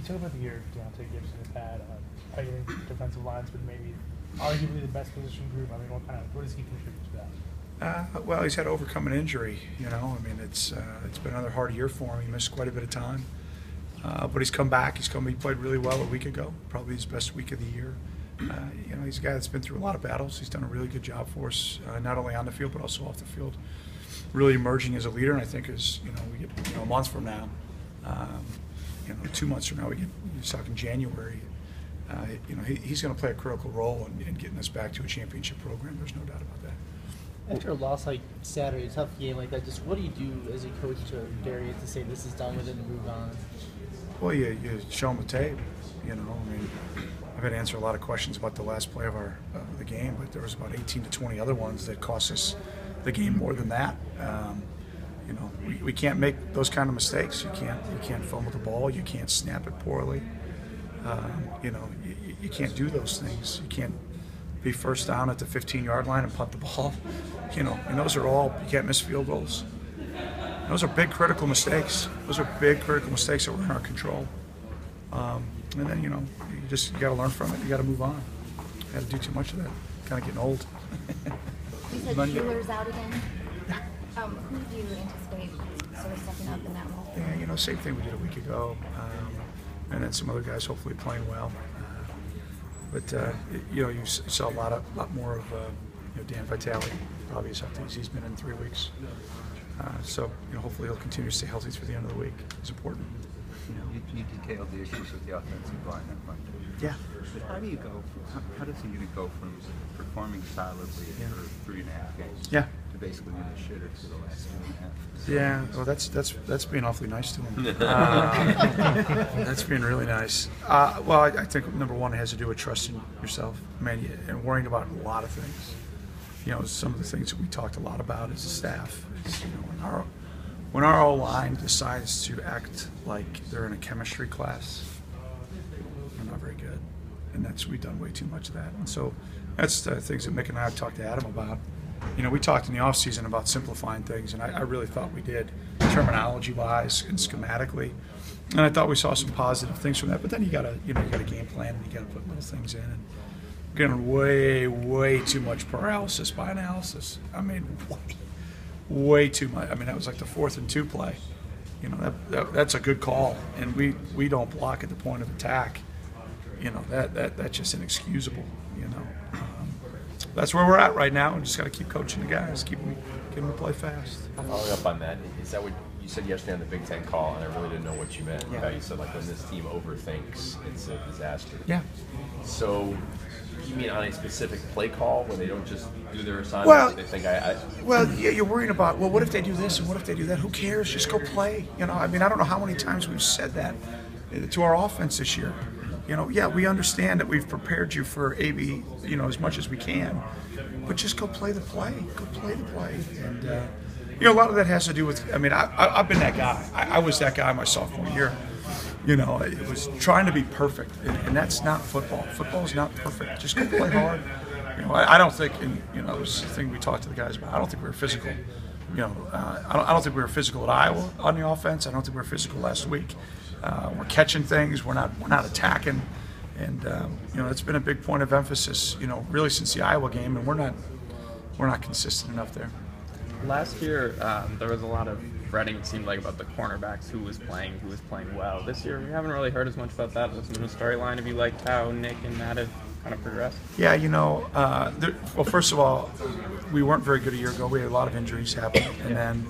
talk about the year Deontay Gibson has had. I think defensive line's been maybe arguably the best position group. I mean, what does he contribute to that? Well, he's had to overcome an injury. I mean, it's been another hard year for him. He missed quite a bit of time, but he's come back. He played really well a week ago, probably his best week of the year. He's a guy that's been through a lot of battles. He's done a really good job for us, not only on the field but also off the field. Really emerging as a leader, and I think as we get a month from now, 2 months from now, he's talking January. He's going to play a critical role in getting us back to a championship program. There's no doubt about that. After a loss like Saturday, a tough game like that, just what do you do as a coach to Darius to say this is done with it and move on? Well, you show him the tape. I mean, I've had to answer a lot of questions about the last play of the game, but there was about 18 to 20 other ones that cost us the game more than that. We can't make those kind of mistakes. You can't fumble the ball. You can't snap it poorly. You can't do those things. You can't be first down at the 15-yard line and punt the ball. And those are all, you can't miss field goals. Those are big critical mistakes. Those are big critical mistakes that were in our control. And then, you got to learn from it. You got to move on. You got to do too much of that. Kind of getting old. You said Keeler's out again? Yeah. Who do you anticipate sort of stepping up in that role? Yeah, same thing we did a week ago. And then some other guys hopefully playing well. You saw a lot more of Dan Vitale. Probably as healthy as he's been in 3 weeks. Hopefully he'll continue to stay healthy through the end of the week. It's important. You detailed the issues with the offensive line that front. Yeah. But how does a unit go from performing solidly for 3.5 games to basically being a shitter for the last 2.5? Yeah, well, that's being awfully nice to him. That's being really nice. Well, I think number one, it has to do with trusting yourself, and worrying about a lot of things. Some of the things that we talked a lot about as a staff is, when our O-line decides to act like they're in a chemistry class, we're not very good. And we've done way too much of that. And so that's the things that Mick and I have talked to Adam about. We talked in the offseason about simplifying things, and I really thought we did, terminology-wise and schematically. And I thought we saw some positive things from that. But then you got to game plan, and you got to put little things in. And getting way too much paralysis by analysis. I mean, way too much. I mean, that was like the 4th and 2 play. That's a good call, and we don't block at the point of attack. That's just inexcusable. That's where we're at right now. We just got to keep coaching the guys, keep them to play fast. Following up on that, is that what you said yesterday on the Big Ten call? And I really didn't know what you meant. Yeah. You said, like, when this team overthinks, it's a disaster. Yeah. So you mean on a specific play call when they don't just do their assignment? Well, they think Well, yeah, you're worrying about, what if they do this and what if they do that? Who cares? Just go play. I mean, I don't know how many times we've said that to our offense this year. We understand that we've prepared you for AB, as much as we can, but just go play the play. Go play the play. And, a lot of that has to do with, I've been that guy. I was that guy my sophomore year. It was trying to be perfect, and that's not football. Football is not perfect. Just go play hard. I don't think, and it was the thing we talked to the guys about. I don't think we were physical. I don't think we were physical at Iowa on the offense. I don't think we were physical last week. We're catching things. We're not attacking, and it's been a big point of emphasis. Really since the Iowa game, and we're not consistent enough there. Last year, there was a lot of fretting, it seemed like, about the cornerbacks, who was playing well. This year, we haven't really heard as much about that. There's been a storyline. Have you liked how Nick and Matt have kind of progressed? Yeah, well, first of all, we weren't very good a year ago. We had a lot of injuries happen, and then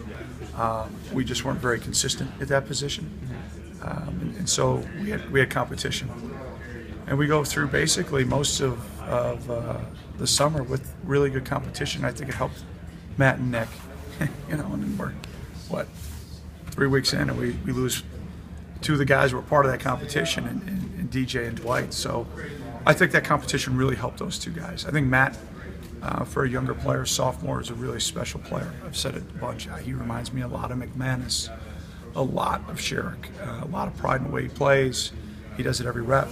we just weren't very consistent at that position. And so we had competition. And we go through basically most of the summer with really good competition. I think it helped Matt and Nick, and then we're, 3 weeks in, and we lose 2 of the guys who were part of that competition, and DJ and Dwight. So I think that competition really helped those 2 guys. I think Matt, for a younger player, sophomore, is a really special player. I've said it a bunch. He reminds me a lot of McManus, a lot of Sherrick, a lot of pride in the way he plays. He does it every rep.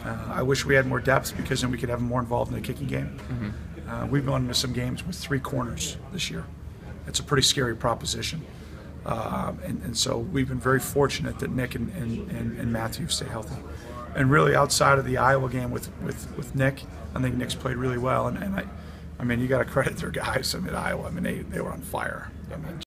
I wish we had more depth, because then we could have him more involved in the kicking game. We've gone into some games with 3 corners this year. It's a pretty scary proposition. And so we've been very fortunate that Nick and Matthew stay healthy. And really, outside of the Iowa game with Nick, I think Nick's played really well. And I mean, you got to credit their guys. I mean, Iowa. I mean, they were on fire. I mean,